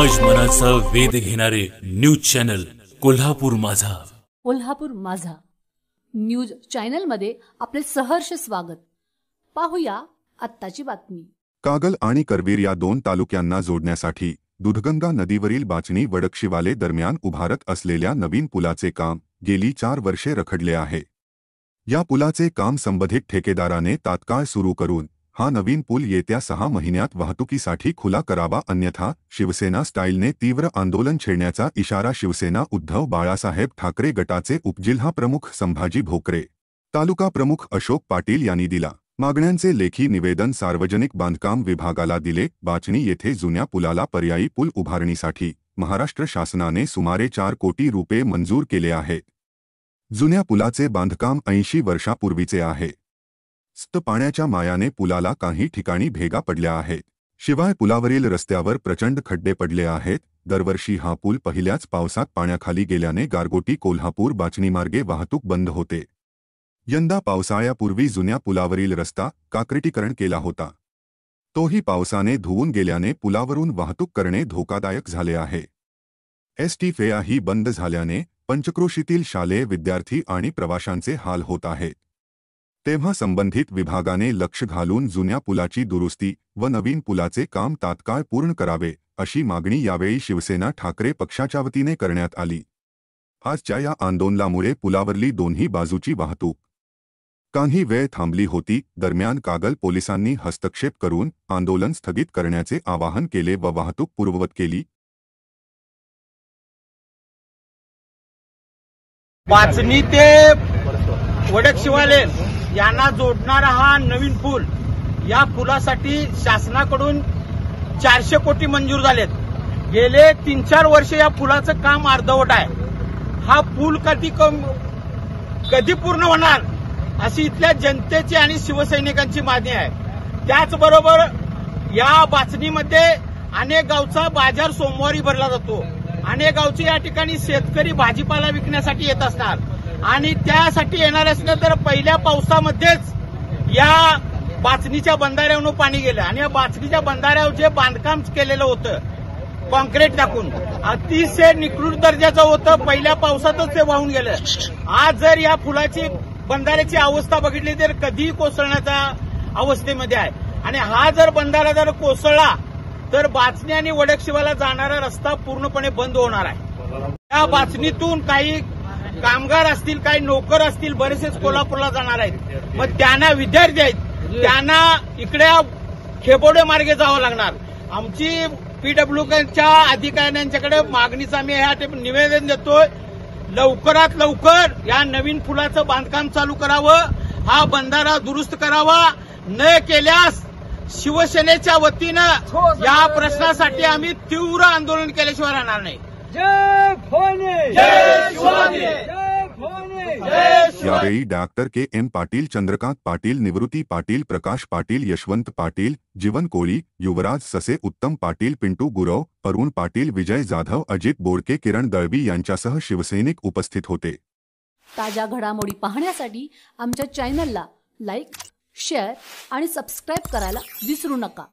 समाज मनाचा वेध घेणारे न्यूज चॅनल कोल्हापूर माझा. कोल्हापूर माझा न्यूज चॅनल मध्ये आपले सहर्ष स्वागत. पाहूया आत्ताची बातमी. कागल आणि करवीर या दोन तालुक्यांना जोडण्यासाठी दूधगंगा नदीवरील बाचणी वडकशिवाले दरम्यान उभारत असलेल्या नवीन पुलाचे काम गेली 4 वर्षे रखडले आहे. या पुलाचे काम संबंधित ठेकेदाराने तात्काळ सुरू करून हा नवीन पूल येत्या 6 महिन्यात वाहतुकीसाठी खुला करावा, अन्यथा शिवसेना स्टाईलने तीव्र आंदोलन छेडण्याचा इशारा शिवसेना उद्धव बाळासाहेब ठाकरे गटाचे उपजिल्हा प्रमुख संभाजी भोकरे, तालुका प्रमुख अशोक पाटील यांनी दिला. मागण्यांचे लेखी निवेदन सार्वजनिक बांधकाम विभागाला दिले. बाचणी येथे जुन्या पुलाला पर्यायी पूल उभारणीसाठी महाराष्ट्र शासनाने सुमारे 4 कोटी रुपये मंजूर केले आहेत. जुन्या पुलाचे बांधकाम 80 वर्षापूर्वीचे आहे. पाण्याच्या मायाने पुलाला काही ठिकाणी भेगा पडल्या आहेत. शिवाय पुलावरील रस्त्यावर प्रचंड खड्डे पडले आहेत. दरवर्षी हा पूल पहिल्याच पावसात पाण्याखाली गेल्याने गारगोटी कोल्हापूर बाचणी मार्गे वाहतूक बंद होते. यंदा पावसाळ्यापूर्वी जुन्या पुलावरील रस्ता काँक्रिटीकरण केला होता. तोही पावसाने धुवून गेल्याने पुलावरून वाहतूक करणे धोकादायक झाले आहे. एसटी फेयाही बंद झाल्याने पंचक्रोशीतील शालेय विद्यार्थी आणि प्रवाशांचे हाल होत आहेत. तेव्हा संबंधित विभागाने लक्ष घालून जुन्या पुलाची दुरुस्ती व नवीन पुलाचे काम तात्काळ पूर्ण करावे, अशी मागणी यावेळी शिवसेना ठाकरे पक्षाच्या वतीने करण्यात आली. आजच्या या आंदोलनामुळे पुलावरली दोन्ही बाजूची वाहतूक काही वेळ थांबली होती. दरम्यान कागल पोलिसांनी हस्तक्षेप करून आंदोलन स्थगित करण्याचे आवाहन केले व वाहतूक पूर्ववत केली. बाचणी ते वडकशिवाले यांना जोडणारा हा नवीन पूल, या पुलासाठी शासनाकडून 400 कोटी मंजूर झालेत. गेले 3-4 वर्ष या पुलाचं काम अर्धवट आहे. हा पूल कधी पूर्ण होणार अशी इथल्या जनतेची आणि शिवसैनिकांची मागणी आहे. त्याचबरोबर या बाचणीमध्ये अनेक गावचा बाजार सोमवारी भरला जातो. अनेक गावचे या ठिकाणी शेतकरी भाजीपाला विकण्यासाठी येत असणार आणि त्यासाठी येणार असलं तर पहिल्या पावसामध्येच या बाचणीच्या बंधाऱ्यावरून पाणी गेलं आणि या बाचणीच्या बंधाऱ्यावर जे बांधकाम केलेलं होतं कॉन्क्रीट टाकून अतिशय निकृष्ट दर्जाचं होतं. पहिल्या पावसातच ते वाहून गेलं. आज जर या पुलाची बंधाऱ्याची अवस्था बघितली तर कधीही कोसळण्याच्या अवस्थेमध्ये आहे आणि हा जर बंधारा जर कोसळला तर बाचणी आणि वडकशिवाला जाणारा रस्ता पूर्णपणे बंद होणार आहे. या बाचणीतून काही कामगार असतील, काही नोकर असतील, बरेचसेच कोल्हापूरला जाणार आहेत. मग त्यांना विद्यार्थी आहेत, त्यांना इकडे खेबोडे मार्गे जावं लागणार. आमची पीडब्ल्यूच्या अधिकाऱ्यांच्याकडे मागणीचं आम्ही ह्या निवेदन देतोय. लवकरात लवकर या नवीन पुलाचं बांधकाम चालू करावं, हा बंधारा दुरुस्त करावा. न केल्यास शिवसेनेच्या वतीनं या प्रश्नासाठी आम्ही तीव्र आंदोलन केल्याशिवाय राहणार नाही. यावेळी डॉक्टर के.एम. पाटील, चंद्रकांत पाटील, निवृत्ती पाटील, प्रकाश पाटील, यशवंत पाटील, जीवन कोळी, युवराज ससे, उत्तम पाटील, पिंटू गुरव, अरुण पाटील, विजय जाधव, अजित बोडके, किरण दळवी यांच्यासह शिवसैनिक उपस्थित होते. ताज्या घडामोडी पाहण्यासाठी आमच्या चॅनलला लाईक, शेअर आणि सबस्क्राईब करायला विसरू नका.